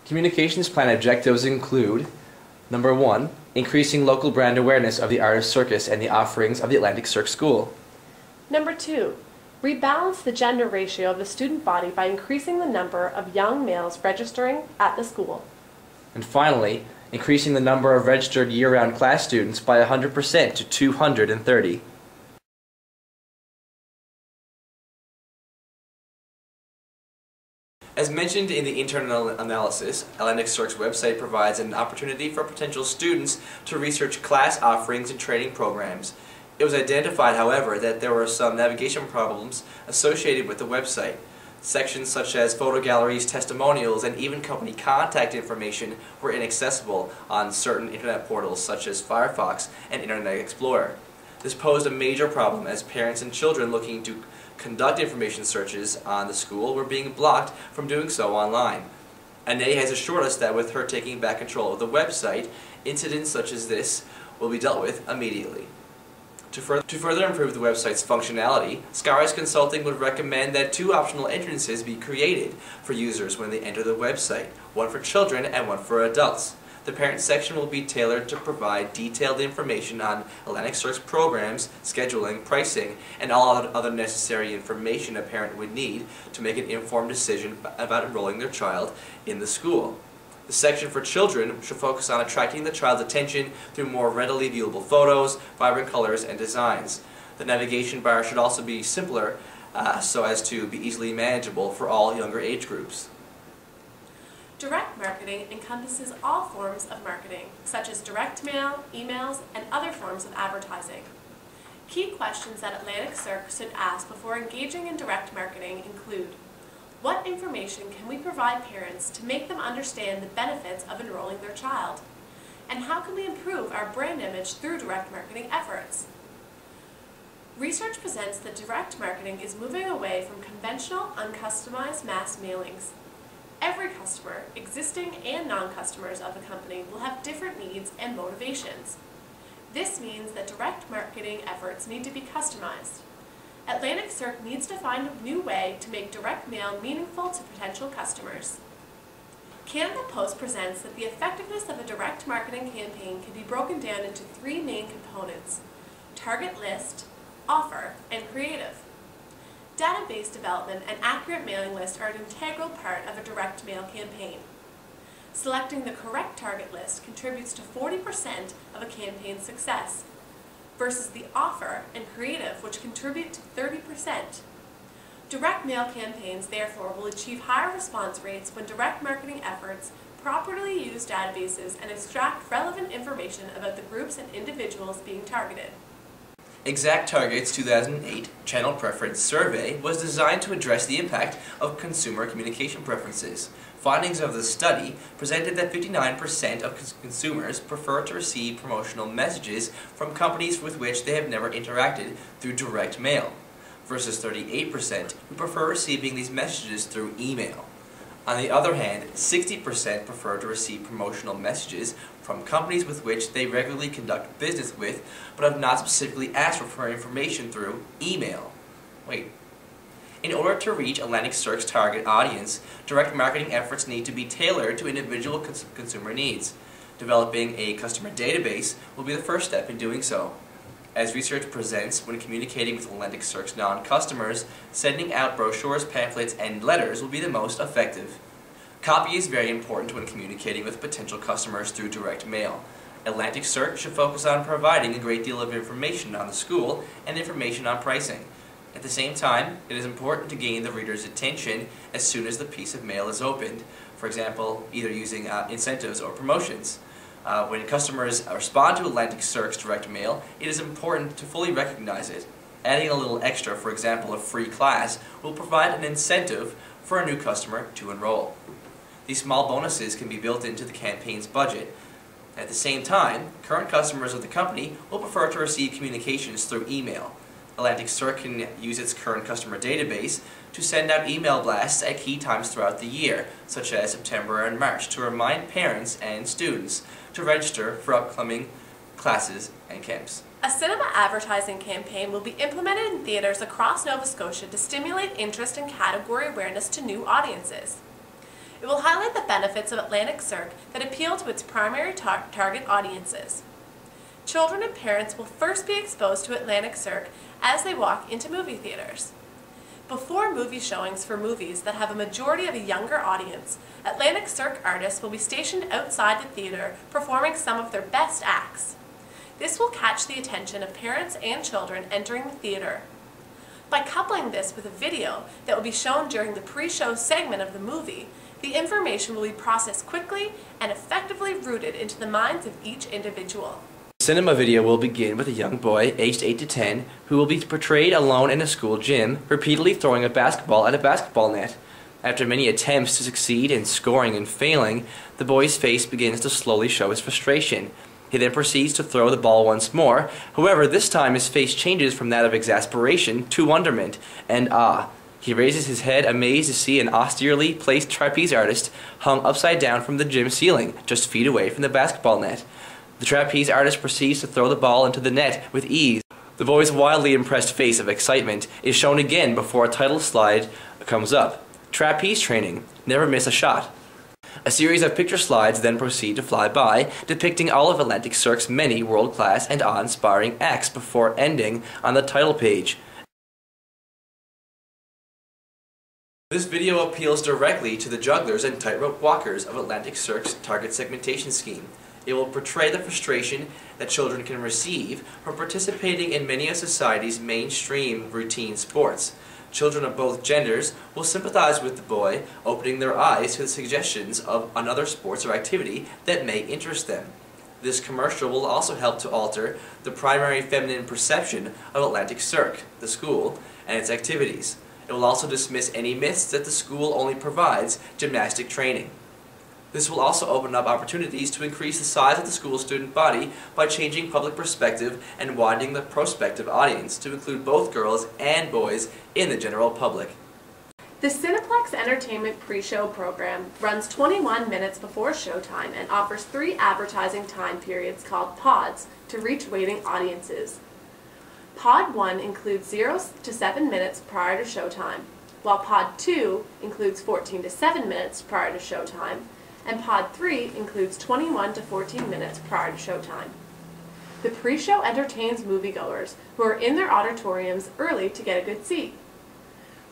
Communications plan objectives include: number 1, increasing local brand awareness of the art of circus and the offerings of the Atlantic Cirque School. Number 2, rebalance the gender ratio of the student body by increasing the number of young males registering at the school. And finally, increasing the number of registered year-round class students by 100% to 230. As mentioned in the internal analysis, Atlantic Cirque's website provides an opportunity for potential students to research class offerings and training programs. It was identified, however, that there were some navigation problems associated with the website. Sections such as photo galleries, testimonials, and even company contact information were inaccessible on certain internet portals such as Firefox and Internet Explorer. This posed a major problem as parents and children looking to conduct information searches on the school were being blocked from doing so online. Anae has assured us that with her taking back control of the website, incidents such as this will be dealt with immediately. To further improve the website's functionality, Skyrise Consulting would recommend that 2 optional entrances be created for users when they enter the website, one for children and one for adults. The parent section will be tailored to provide detailed information on Atlantic Cirque's programs, scheduling, pricing, and all other necessary information a parent would need to make an informed decision about enrolling their child in the school. The section for children should focus on attracting the child's attention through more readily viewable photos, vibrant colors, and designs. The navigation bar should also be simpler so as to be easily manageable for all younger age groups. Direct marketing encompasses all forms of marketing, such as direct mail, emails, and other forms of advertising. Key questions that Atlantic Cirque should ask before engaging in direct marketing include: what information can we provide parents to make them understand the benefits of enrolling their child? And how can we improve our brand image through direct marketing efforts? Research presents that direct marketing is moving away from conventional, uncustomized mass mailings. Every customer, existing and non-customers of the company, will have different needs and motivations. This means that direct marketing efforts need to be customized. Atlantic Cirque needs to find a new way to make direct mail meaningful to potential customers. Canada Post presents that the effectiveness of a direct marketing campaign can be broken down into 3 main components: target list, offer, and creative. Database development and accurate mailing lists are an integral part of a direct mail campaign. Selecting the correct target list contributes to 40% of a campaign's success, versus the offer and creative, which contribute to 30%. Direct mail campaigns, therefore, will achieve higher response rates when direct marketing efforts properly use databases and extract relevant information about the groups and individuals being targeted. Exact Target's 2008 Channel Preference Survey was designed to address the impact of consumer communication preferences. Findings of the study presented that 59% of consumers prefer to receive promotional messages from companies with which they have never interacted through direct mail, versus 38% who prefer receiving these messages through email. On the other hand, 60% prefer to receive promotional messages from companies with which they regularly conduct business with, but have not specifically asked for information through email. In order to reach Atlantic Cirque's target audience, direct marketing efforts need to be tailored to individual consumer needs. Developing a customer database will be the first step in doing so. As research presents, when communicating with Atlantic Cirque's non-customers, sending out brochures, pamphlets, and letters will be the most effective. Copy is very important when communicating with potential customers through direct mail. Atlantic Cirque should focus on providing a great deal of information on the school and information on pricing. At the same time, it is important to gain the reader's attention as soon as the piece of mail is opened, for example, either using incentives or promotions. When customers respond to Atlantic Cirque's direct mail, it is important to fully recognize it. Adding a little extra, for example, a free class, will provide an incentive for a new customer to enroll. These small bonuses can be built into the campaign's budget. At the same time, current customers of the company will prefer to receive communications through email. Atlantic Cirque can use its current customer database to send out email blasts at key times throughout the year, such as September and March, to remind parents and students to register for upcoming classes and camps. A cinema advertising campaign will be implemented in theaters across Nova Scotia to stimulate interest and category awareness to new audiences. It will highlight the benefits of Atlantic Cirque that appeal to its primary target audiences. Children and parents will first be exposed to Atlantic Cirque as they walk into movie theaters. Before movie showings for movies that have a majority of a younger audience, Atlantic Cirque artists will be stationed outside the theater performing some of their best acts. This will catch the attention of parents and children entering the theater. By coupling this with a video that will be shown during the pre-show segment of the movie, the information will be processed quickly and effectively rooted into the minds of each individual. The cinema video will begin with a young boy, aged 8 to 10, who will be portrayed alone in a school gym, repeatedly throwing a basketball at a basketball net. After many attempts to succeed in scoring and failing, the boy's face begins to slowly show his frustration. He then proceeds to throw the ball once more. However, this time his face changes from that of exasperation to wonderment and awe. He raises his head, amazed to see an austerely placed trapeze artist hung upside down from the gym ceiling, just feet away from the basketball net. The trapeze artist proceeds to throw the ball into the net with ease. The boy's wildly impressed face of excitement is shown again before a title slide comes up. Trapeze training. Never miss a shot. A series of picture slides then proceed to fly by, depicting all of Atlantic Cirque's many world-class and awe-inspiring acts before ending on the title page. This video appeals directly to the jugglers and tightrope walkers of Atlantic Cirque's target segmentation scheme. It will portray the frustration that children can receive from participating in many of society's mainstream routine sports. Children of both genders will sympathize with the boy, opening their eyes to the suggestions of another sports or activity that may interest them. This commercial will also help to alter the primary feminine perception of Atlantic Cirque, the school, and its activities. It will also dismiss any myths that the school only provides gymnastic training. This will also open up opportunities to increase the size of the school student body by changing public perspective and widening the prospective audience to include both girls and boys in the general public. The Cineplex Entertainment pre-show program runs 21 minutes before showtime and offers 3 advertising time periods called pods to reach waiting audiences. Pod 1 includes 0 to 7 minutes prior to showtime, while Pod 2 includes 14 to 7 minutes prior to showtime, and Pod 3 includes 21 to 14 minutes prior to showtime. The pre-show entertains moviegoers who are in their auditoriums early to get a good seat.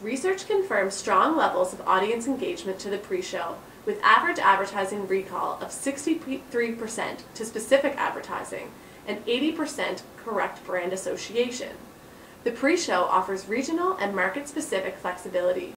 Research confirms strong levels of audience engagement to the pre-show, with average advertising recall of 63% to specific advertising and 80% correct brand association. The pre-show offers regional and market-specific flexibility.